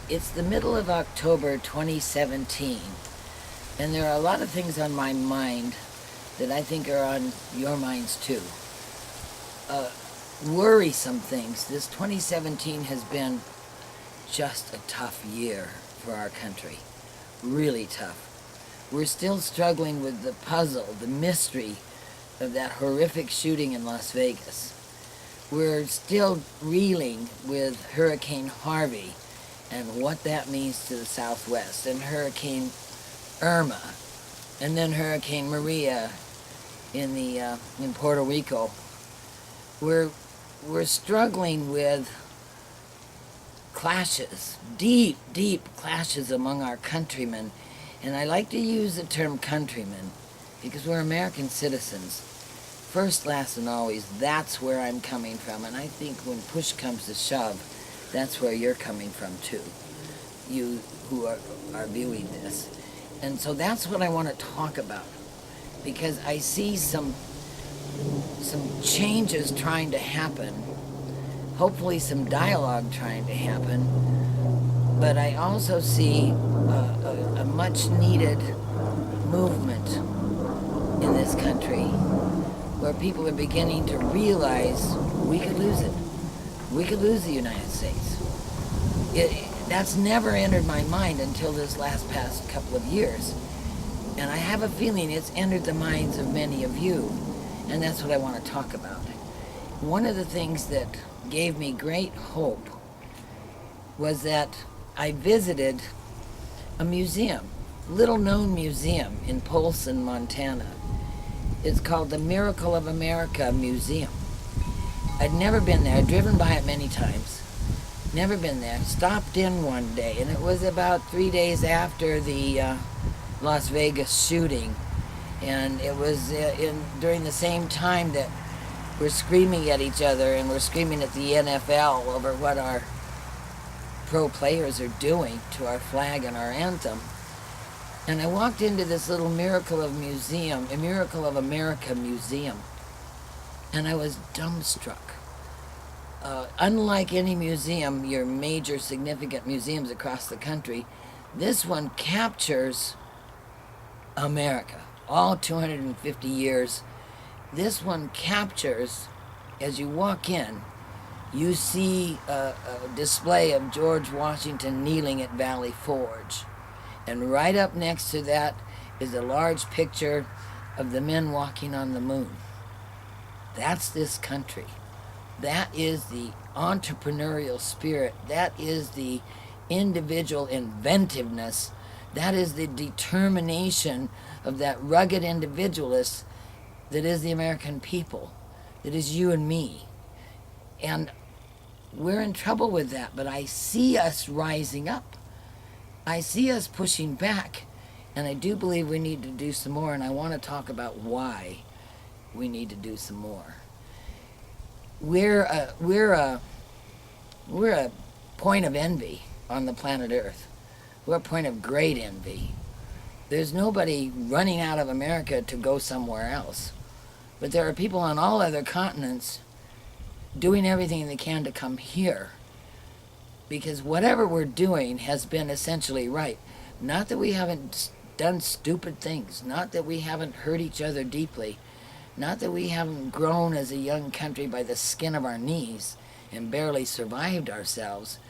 It's the middle of October 2017, and there are a lot of things on my mind that I think are on your minds too. Worrisome things. This 2017 has been just a tough year for our country. Really tough. We're still struggling with the puzzle, the mystery of that horrific shooting in Las Vegas. We're still reeling with Hurricane Harvey and what that means to the Southwest, and Hurricane Irma, and then Hurricane Maria in Puerto Rico. We're struggling with clashes, deep clashes among our countrymen, and I like to use the term countrymen because we're American citizens. First, last, and always, that's where I'm coming from, and I think when push comes to shove, that's where you're coming from too, you who are viewing this. And so that's what I want to talk about, because I see some changes trying to happen, hopefully some dialogue trying to happen, but I also see a much needed movement in this country where people are beginning to realize we could lose it. We could lose the United States. That's never entered my mind until this past couple of years. And I have a feeling it's entered the minds of many of you, and that's what I want to talk about. One of the things that gave me great hope was that I visited a museum, little-known museum in Polson, Montana. It's called the Miracle of America Museum. I'd never been there. I'd driven by it many times. Never been there. Stopped in one day, and it was about 3 days after the Las Vegas shooting. And it was during the same time that we're screaming at each other, and we're screaming at the NFL over what our pro players are doing to our flag and our anthem. And I walked into this little Miracle of America museum, and I was dumbstruck. Unlike any museum, your major significant museums across the country, this one captures America, all 250 years. This one captures, as you walk in, you see a display of George Washington kneeling at Valley Forge. And right up next to that is a large picture of the men walking on the moon. That's this country. That is the entrepreneurial spirit. That is the individual inventiveness. That is the determination of that rugged individualist that is the American people, that is you and me. And we're in trouble with that, but I see us rising up. I see us pushing back, and I do believe we need to do some more, and I want to talk about why we need to do some more. We're a point of envy on the planet Earth. We're a point of great envy. There's nobody running out of America to go somewhere else, but there are people on all other continents doing everything they can to come here, because whatever we're doing has been essentially right. Not that we haven't done stupid things, not that we haven't hurt each other deeply, not that we haven't grown as a young country by the skin of our knees and barely survived ourselves,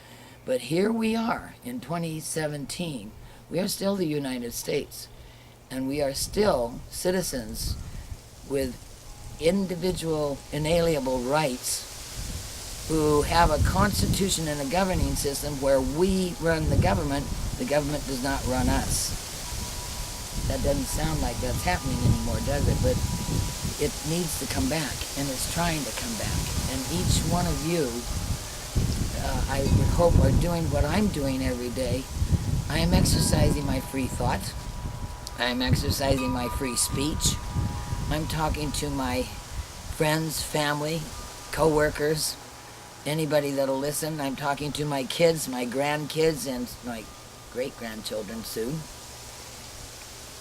but here we are in 2017. We are still the United States, and we are still citizens with individual inalienable rights who have a constitution and a governing system where we run the government does not run us. That doesn't sound like that's happening anymore, does it? But it needs to come back, and it's trying to come back. And each one of you, I would hope, are doing what I'm doing every day. I am exercising my free thought. I am exercising my free speech. I'm talking to my friends, family, co-workers, anybody that'll listen. I'm talking to my kids, my grandkids, and my great-grandchildren soon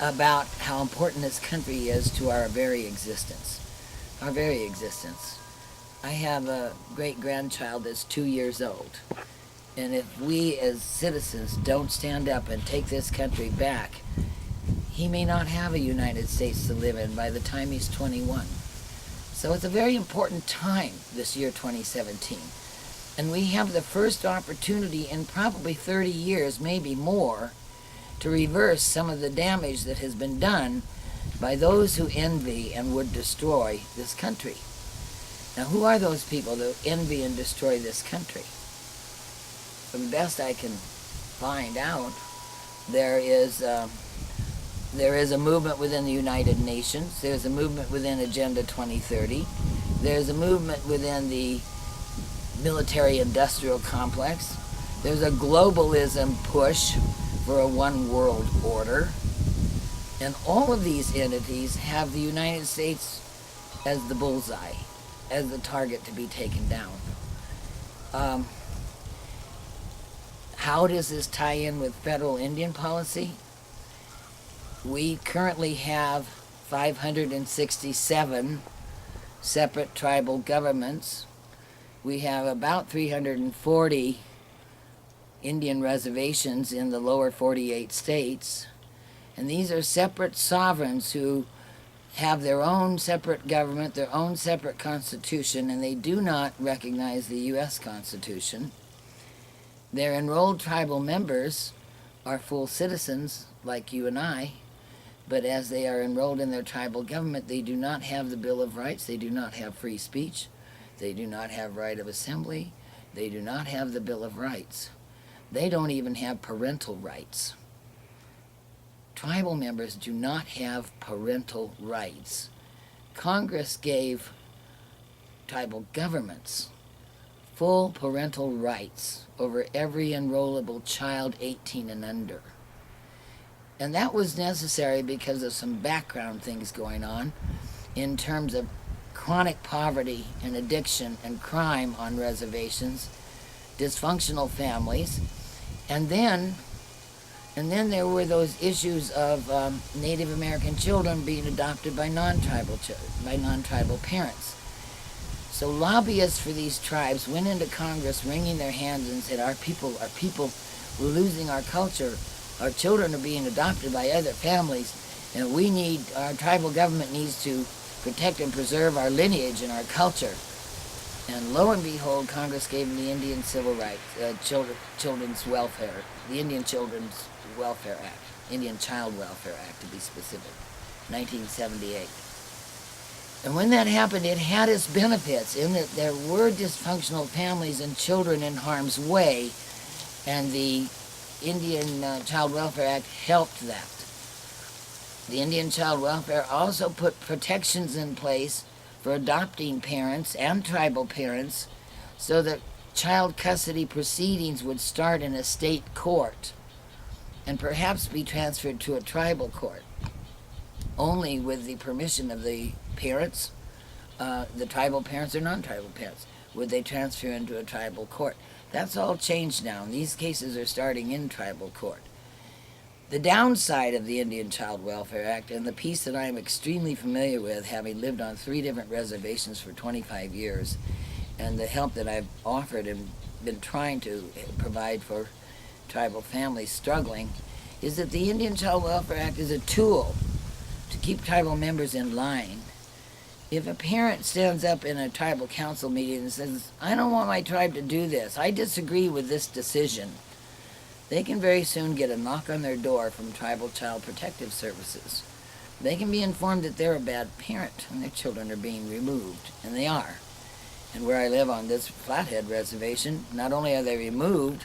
about how important this country is to our very existence. Our very existence. I have a great-grandchild that's 2 years old, And if we as citizens don't stand up and take this country back, he may not have a United States to live in by the time he's 21. So it's a very important time, this year 2017. And we have the first opportunity in probably 30 years, maybe more, to reverse some of the damage that has been done by those who envy and would destroy this country. Now, who are those people that envy and destroy this country? From the best I can find out, there is a movement within the United Nations. There's a movement within Agenda 2030. There's a movement within the military-industrial complex. There's a globalism push for a one-world order. And all of these entities have the United States as the bullseye, as the target to be taken down. How does this tie in with federal Indian policy? We currently have 567 separate tribal governments. We have about 340 Indian reservations in the lower 48 states. And these are separate sovereigns who have their own separate government, their own separate constitution, and they do not recognize the U.S. Constitution. Their enrolled tribal members are full citizens like you and I, but as they are enrolled in their tribal government, they do not have the Bill of Rights, they do not have free speech, they do not have right of assembly, they do not have the Bill of Rights. They don't even have parental rights. Tribal members do not have parental rights. Congress gave tribal governments full parental rights over every enrollable child 18 and under. And that was necessary because of some background things going on in terms of chronic poverty and addiction and crime on reservations, dysfunctional families, and then there were those issues of Native American children being adopted by non-tribal parents. So lobbyists for these tribes went into Congress wringing their hands and said, our people, we're losing our culture. Our children are being adopted by other families, and our tribal government needs to protect and preserve our lineage and our culture. And lo and behold, Congress gave them the Indian Civil Rights, Children's Welfare, the Indian Children's Welfare Act, Indian Child Welfare Act to be specific, 1978. And when that happened, it had its benefits in that there were dysfunctional families and children in harm's way, and the Indian Child Welfare Act helped that. The Indian Child Welfare also put protections in place for adopting parents and tribal parents so that child custody proceedings would start in a state court and perhaps be transferred to a tribal court, only with the permission of the parents, the tribal parents or non-tribal parents. Would they transfer into a tribal court? That's all changed now, and these cases are starting in tribal court. The downside of the Indian Child Welfare Act, and the piece that I'm extremely familiar with, having lived on 3 different reservations for 25 years, and the help that I've offered and been trying to provide for tribal families struggling, is that the Indian Child Welfare Act is a tool to keep tribal members in line. If a parent stands up in a tribal council meeting and says, I don't want my tribe to do this, I disagree with this decision, they can very soon get a knock on their door from Tribal Child Protective Services. They can be informed that they're a bad parent and their children are being removed, and they are. And where I live on this Flathead reservation, not only are they removed,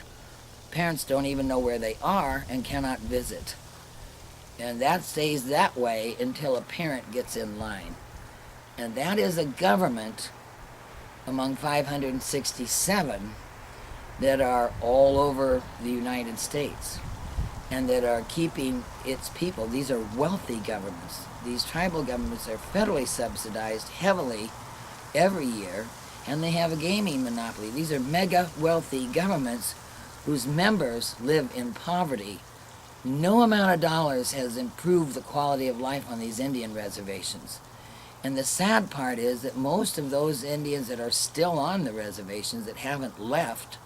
parents don't even know where they are and cannot visit. And that stays that way until a parent gets in line. And that is a government among 567 that are all over the United States and that are keeping its people. These are wealthy governments. These tribal governments are federally subsidized heavily every year, and they have a gaming monopoly. These are mega wealthy governments whose members live in poverty. No amount of dollars has improved the quality of life on these Indian reservations. And the sad part is that most of those Indians that are still on the reservations that haven't left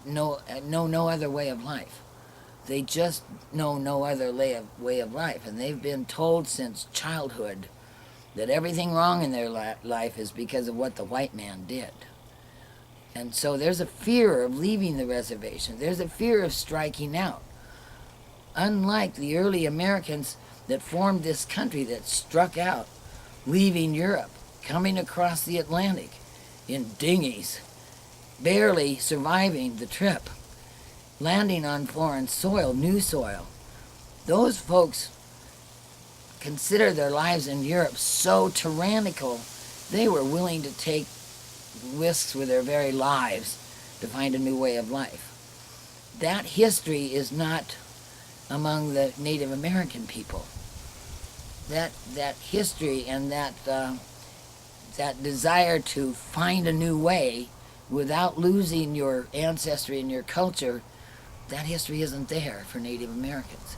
know no other way of life. They just know no other way of life, and they've been told since childhood that everything wrong in their life is because of what the white man did. And so there's a fear of leaving the reservation. There's a fear of striking out. Unlike the early Americans that formed this country, that struck out, leaving Europe, coming across the Atlantic in dinghies, barely surviving the trip, landing on foreign soil, new soil. Those folks consider their lives in Europe so tyrannical, they were willing to take risks with their very lives to find a new way of life. That history is not among the Native American people. That history and that desire to find a new way without losing your ancestry and your culture, that history isn't there for Native Americans.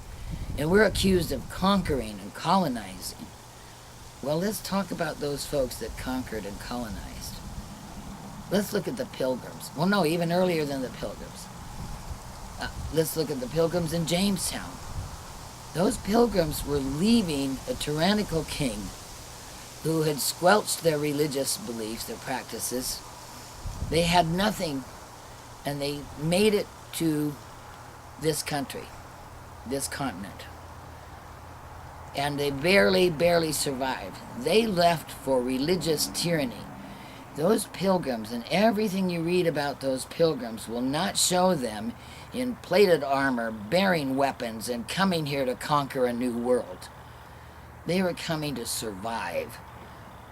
And we're accused of conquering and colonizing. Well, let's talk about those folks that conquered and colonized. Let's look at the Pilgrims. Well, no, even earlier than the Pilgrims. Let's look at the Pilgrims in Jamestown. Those Pilgrims were leaving a tyrannical king who had squelched their religious beliefs, their practices. They had nothing, and they made it to this country, this continent. And they barely survived. They left for religious tyranny. Those Pilgrims, and everything you read about those Pilgrims, will not show them in plated armor, bearing weapons, and coming here to conquer a new world. They were coming to survive,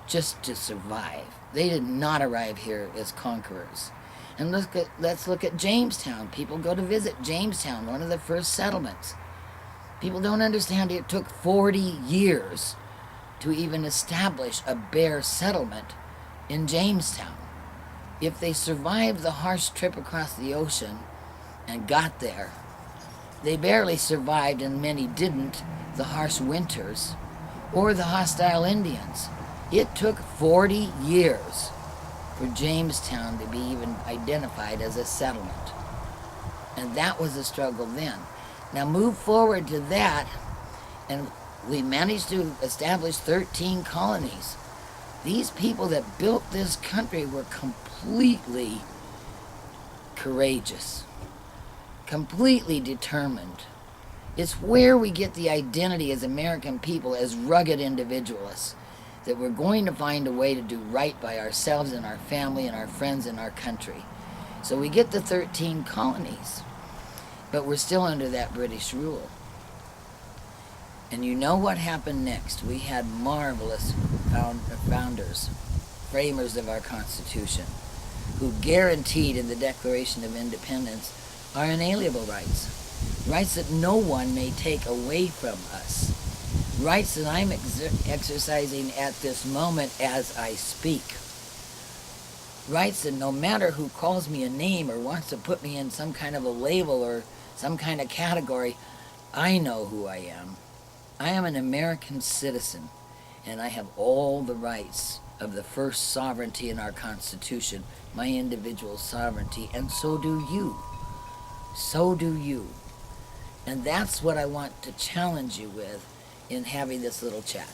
just to survive. They did not arrive here as conquerors. And let's look at Jamestown. People go to visit Jamestown, one of the first settlements. People don't understand it took 40 years to even establish a bare settlement in Jamestown. If they survived the harsh trip across the ocean and got there, they barely survived, and many didn't, the harsh winters or the hostile Indians. It took 40 years for Jamestown to be even identified as a settlement. And that was a struggle then. Now move forward to that, and we managed to establish 13 colonies. These people that built this country were completely courageous, completely determined. It's where we get the identity as American people, as rugged individualists, that we're going to find a way to do right by ourselves and our family and our friends and our country. So we get the 13 colonies, but we're still under that British rule. And you know what happened next? We had marvelous founders, framers of our Constitution, who guaranteed in the Declaration of Independence our inalienable rights. Rights that no one may take away from us. Rights that I'm exercising at this moment as I speak. Rights that no matter who calls me a name or wants to put me in some kind of a label or some kind of category, I know who I am. I am an American citizen, and I have all the rights of the first sovereignty in our Constitution, my individual sovereignty, and so do you. So do you. And that's what I want to challenge you with in having this little chat.